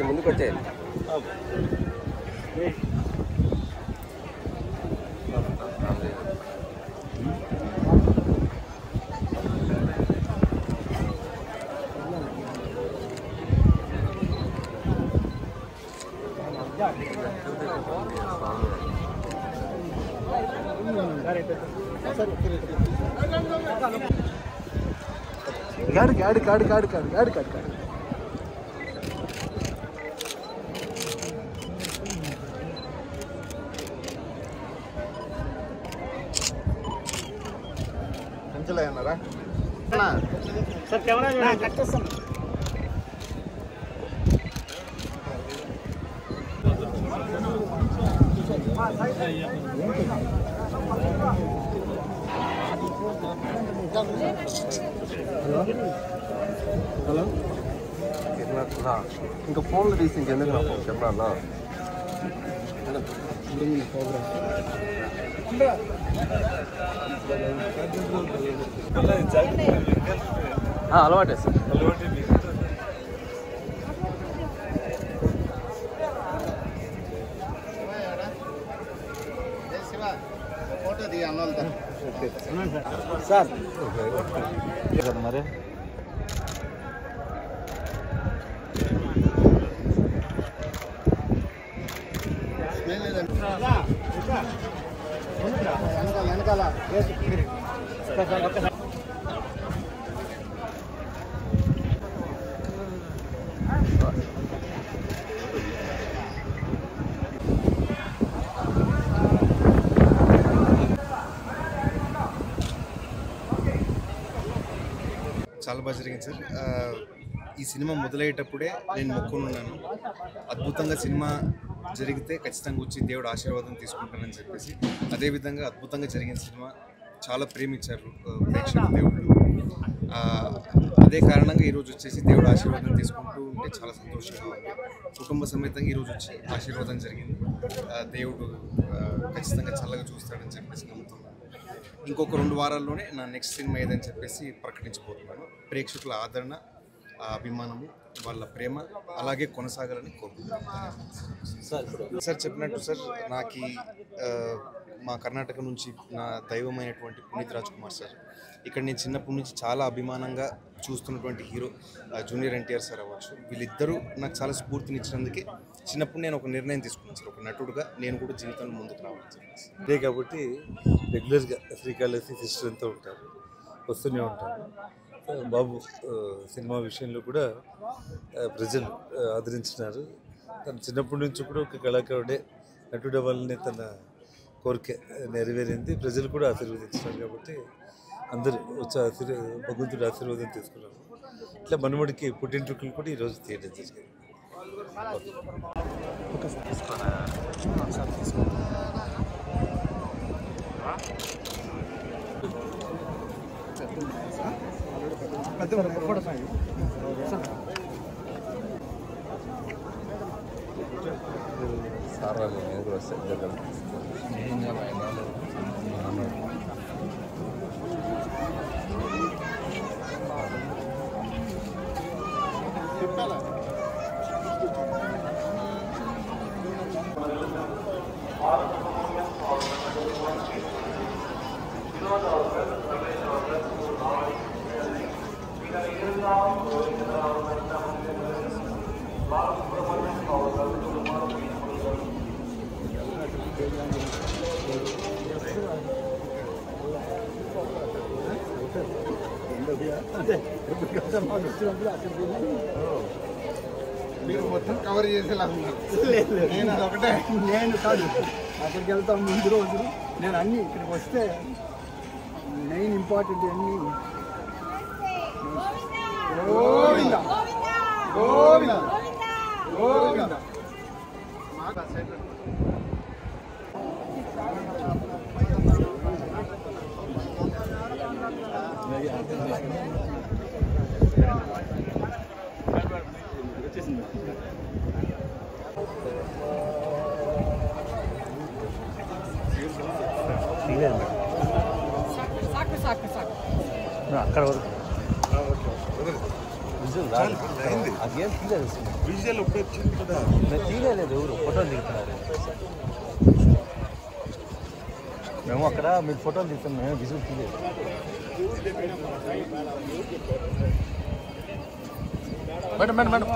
ముందుకు వచ్చేయాలి. गाड़ी అంచలేన్నారా సార్ కెమెరా కట్ చేస్తాను. హలో ఇంకా ఫోన్లో తీసి ఇంకెందుకు నా ఫోన్ కెమెరా అలవాటే సార్. ఫోటో దిగి అన్నోళ్ళతో సార్ మరి వెనకాల చాలా బాగా జరిగింది సార్. ఈ సినిమా మొదలయ్యేటప్పుడే నేను మొక్కున్నాను, అద్భుతంగా సినిమా జరిగితే ఖచ్చితంగా వచ్చి దేవుడు ఆశీర్వాదం తీసుకుంటానని చెప్పేసి. అదేవిధంగా అద్భుతంగా జరిగిన సినిమా చాలా ప్రేమించారు ప్రేక్షకులు, దేవుళ్ళు. అదే కారణంగా ఈరోజు వచ్చేసి దేవుడు ఆశీర్వాదం తీసుకుంటూ ఉంటే చాలా సంతోషంగా ఉంది. కుటుంబ సమేతంగా ఈరోజు వచ్చి ఆశీర్వాదం జరిగింది. దేవుడు ఖచ్చితంగా చల్లగా చూస్తాడని చెప్పేసి నమ్ముతున్నాను. ఇంకొక 2 వారాల్లోనే నా నెక్స్ట్ సినిమా ఏదని చెప్పేసి ప్రకటించబోతున్నాను. ప్రేక్షకుల ఆదరణ, అభిమానము, వాళ్ళ ప్రేమ అలాగే కొనసాగాలని కోరుకుంటున్నాను. సార్ చెప్పినట్టు సార్, నాకు మా కర్ణాటక నుంచి నా దైవమైనటువంటి పునీత్ రాజ్ కుమార్ సార్, ఇక్కడ నేను చిన్నప్పటి నుంచి చాలా అభిమానంగా చూస్తున్నటువంటి హీరో జూనియర్ ఎన్టీఆర్ సార్ అవ్వచ్చు, వీళ్ళిద్దరూ నాకు చాలా స్ఫూర్తినిచ్చినందుకే చిన్నప్పుడు నేను ఒక నిర్ణయం తీసుకున్నాను సార్, ఒక నటుడుగా నేను కూడా జీవితంలో ముందుకు రావాలని చెప్పేసి. అదే కాబట్టి రెగ్యులర్గా శ్రీకాళహస్తి సిస్టర్ అంతా ఉంటారు, వస్తూనే ఉంటారు. బాబు సినిమా విషయంలో కూడా ప్రజలు ఆదరించినారు. తను చిన్నప్పటి నుంచి కూడా ఒక కళాకారుడే, నటుడు వల్లనే తన కోరిక నెరవేరింది. ప్రజలు కూడా ఆశీర్వదించినారు కాబట్టి అందరూ వచ్చి భగవంతుడి ఆశీర్వాదం తీసుకున్నారు. ఇట్లా మనముడికి పుట్టింటికలు కూడా ఈరోజు తీయడం జరిగింది. సార్ నేను కూడా వస్తాను. మీరు మొత్తం కవర్ చేసేలా ఉన్నారు. నేను అదొకటే, నేను కాదు అక్కడికి వెళ్తాం ముందు రోజు. నేను అన్నీ ఇక్కడికి వస్తే మెయిన్ ఇంపార్టెంట్ అన్నీ గోవింద గోవింద గోవింద. అక్కడ వరకు విజువల్ చాలు, అయింది. అదేం తీయలేదు సినిమా విజువల్ ఒకటి వచ్చింది కదా. నేను తీయలేదు ఎవరు ఫోటోలు దిగుతున్నారు మేము అక్కడ మీరు ఫోటోలు తీస్తాం మేము విజువల్ తీయలేదు మేడం మేడం మేడం